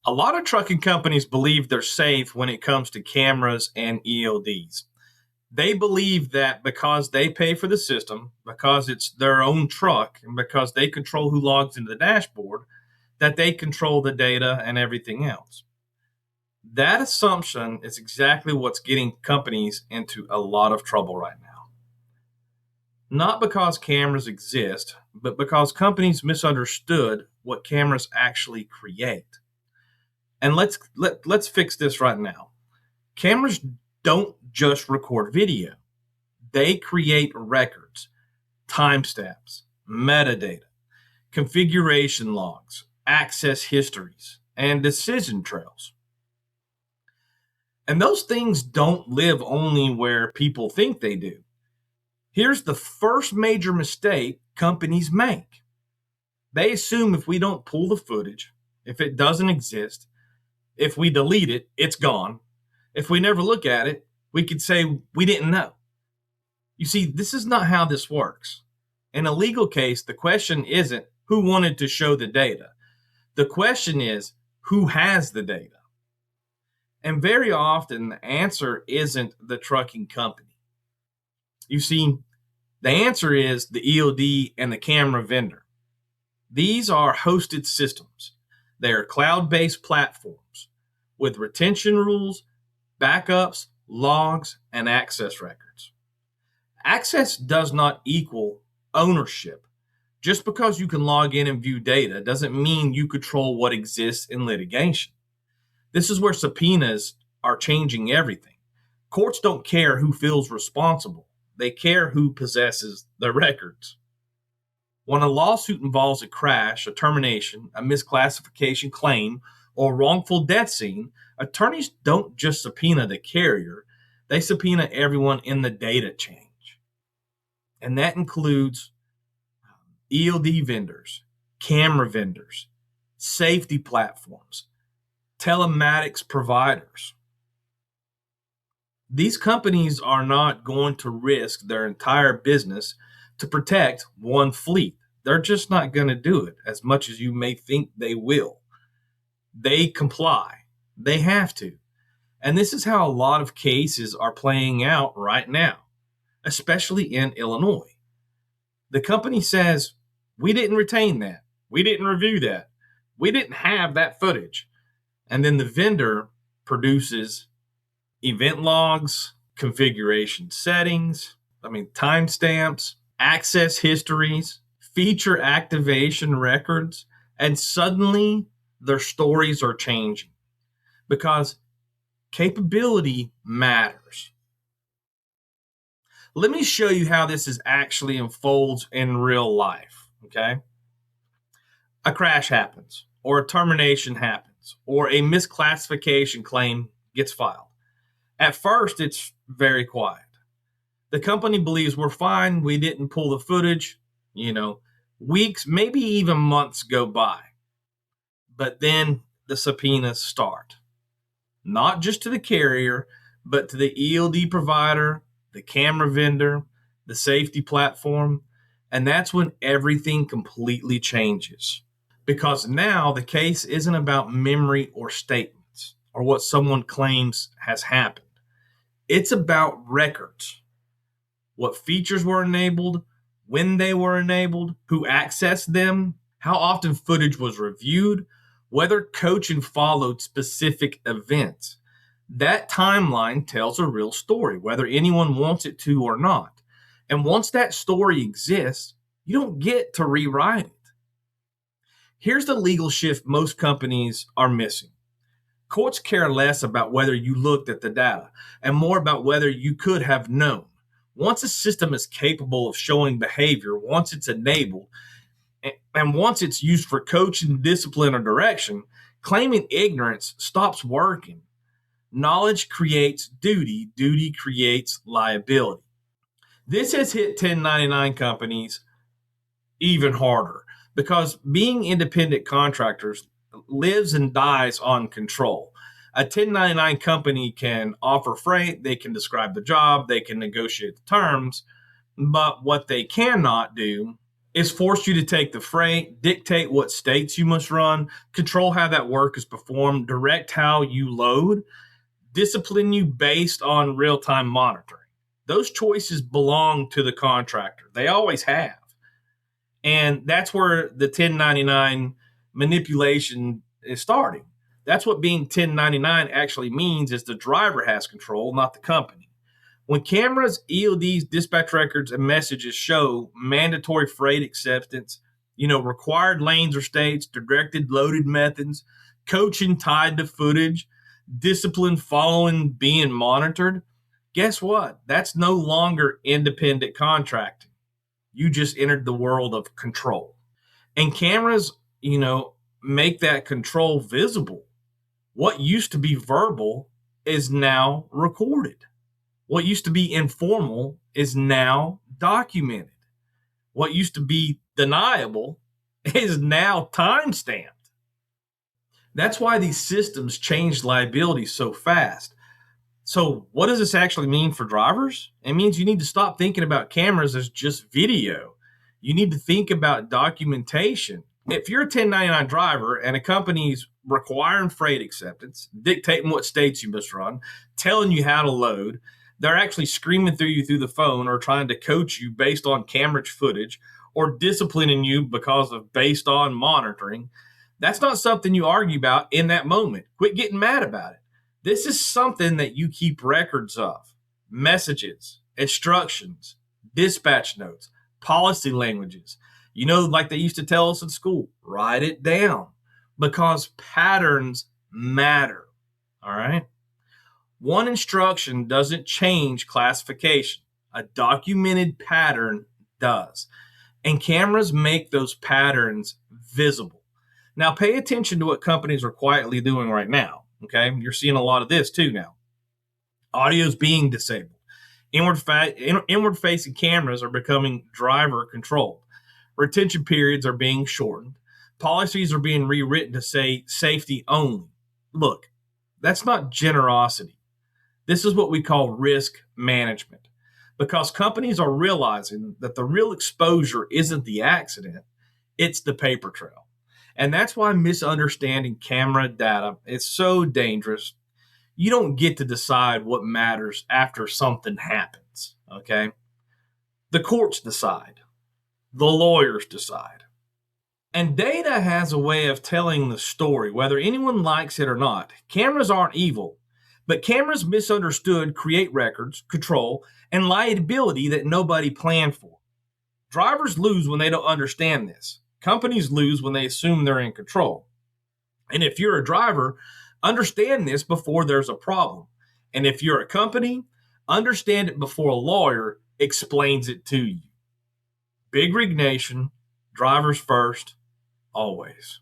A lot of trucking companies believe they're safe when it comes to cameras and ELDs. They believe that because they pay for the system, because it's their own truck, and because they control who logs into the dashboard, that they control the data and everything else. That assumption is exactly what's getting companies into a lot of trouble right now. Not because cameras exist, but because companies misunderstood what cameras actually create. And let's fix this right now. Cameras don't just record video. They create records, timestamps, metadata, configuration logs, access histories, and decision trails. And those things don't live only where people think they do. Here's the first major mistake companies make. They assume if we don't pull the footage, if it doesn't exist, if we delete it, it's gone. If we never look at it, we could say we didn't know. You see, this is not how this works. In a legal case, the question isn't who wanted to show the data. The question is who has the data. And very often, the answer isn't the trucking company. You see, the answer is the ELD and the camera vendor. These are hosted systems. They are cloud-based platforms with retention rules, backups, logs, and access records. Access does not equal ownership. Just because you can log in and view data doesn't mean you control what exists in litigation. This is where subpoenas are changing everything. Courts don't care who feels responsible. They care who possesses the records. When a lawsuit involves a crash, a termination, a misclassification claim, or wrongful death scene, attorneys don't just subpoena the carrier, they subpoena everyone in the data change. And that includes ELD vendors, camera vendors, safety platforms, telematics providers. These companies are not going to risk their entire business to protect one fleet. They're just not going to do it as much as you may think they will. They comply. They have to. And this is how a lot of cases are playing out right now, especially in Illinois. The company says, we didn't retain that. We didn't review that. We didn't have that footage. And then the vendor produces event logs, configuration settings, timestamps, access histories, feature activation records, and suddenly their stories are changing because capability matters. Let me show you how this is actually unfolds in real life, okay? A crash happens, or a termination happens, or a misclassification claim gets filed. At first, it's very quiet. The company believes we're fine, we didn't pull the footage, weeks, maybe even months go by. But then the subpoenas start. Not just to the carrier, but to the ELD provider, the camera vendor, the safety platform, and that's when everything completely changes. Because now the case isn't about memory or statements or what someone claims has happened. It's about records. What features were enabled, when they were enabled, who accessed them, how often footage was reviewed, whether coaching followed specific events. That timeline tells a real story, whether anyone wants it to or not. And once that story exists, you don't get to rewrite it. Here's the legal shift most companies are missing. Courts care less about whether you looked at the data and more about whether you could have known. Once a system is capable of showing behavior, once it's enabled, and once it's used for coaching, discipline, or direction, claiming ignorance stops working. Knowledge creates duty. Duty creates liability. This has hit 1099 companies even harder because being independent contractors lives and dies on control. A 1099 company can offer freight, they can describe the job, they can negotiate the terms, but what they cannot do It's forced you to take the freight, dictate what states you must run, control how that work is performed, direct how you load, discipline you based on real time monitoring. Those choices belong to the contractor. They always have. And that's where the 1099 manipulation is starting. That's what being 1099 actually means is the driver has control, not the company. When cameras, EODs, dispatch records, and messages show mandatory freight acceptance, required lanes or states, directed loaded methods, coaching tied to footage, discipline following being monitored, guess what? That's no longer independent contracting. You just entered the world of control. And cameras, make that control visible. What used to be verbal is now recorded. What used to be informal is now documented. What used to be deniable is now timestamped. That's why these systems changed liability so fast. So, what does this actually mean for drivers? It means you need to stop thinking about cameras as just video. You need to think about documentation. If you're a 1099 driver and a company's requiring freight acceptance, dictating what states you must run, telling you how to load, they're actually screaming through you through the phone or trying to coach you based on camera footage or disciplining you because of based on monitoring. That's not something you argue about in that moment. Quit getting mad about it. This is something that you keep records of: messages, instructions, dispatch notes, policy languages. Like they used to tell us in school, write it down because patterns matter. All right. One instruction doesn't change classification. A documented pattern does. And cameras make those patterns visible. Now, pay attention to what companies are quietly doing right now. Okay. You're seeing a lot of this too now. Audio is being disabled. Inward facing cameras are becoming driver controlled. Retention periods are being shortened. Policies are being rewritten to say safety only. Look, that's not generosity. This is what we call risk management, because companies are realizing that the real exposure isn't the accident, it's the paper trail. And that's why misunderstanding camera data is so dangerous. You don't get to decide what matters after something happens, okay? The courts decide. The lawyers decide. And data has a way of telling the story, whether anyone likes it or not. Cameras aren't evil, but cameras misunderstood create records, control, and liability that nobody planned for. Drivers lose when they don't understand this. Companies lose when they assume they're in control. And if you're a driver, understand this before there's a problem. And if you're a company, understand it before a lawyer explains it to you. Big Rig Nation, drivers first, always.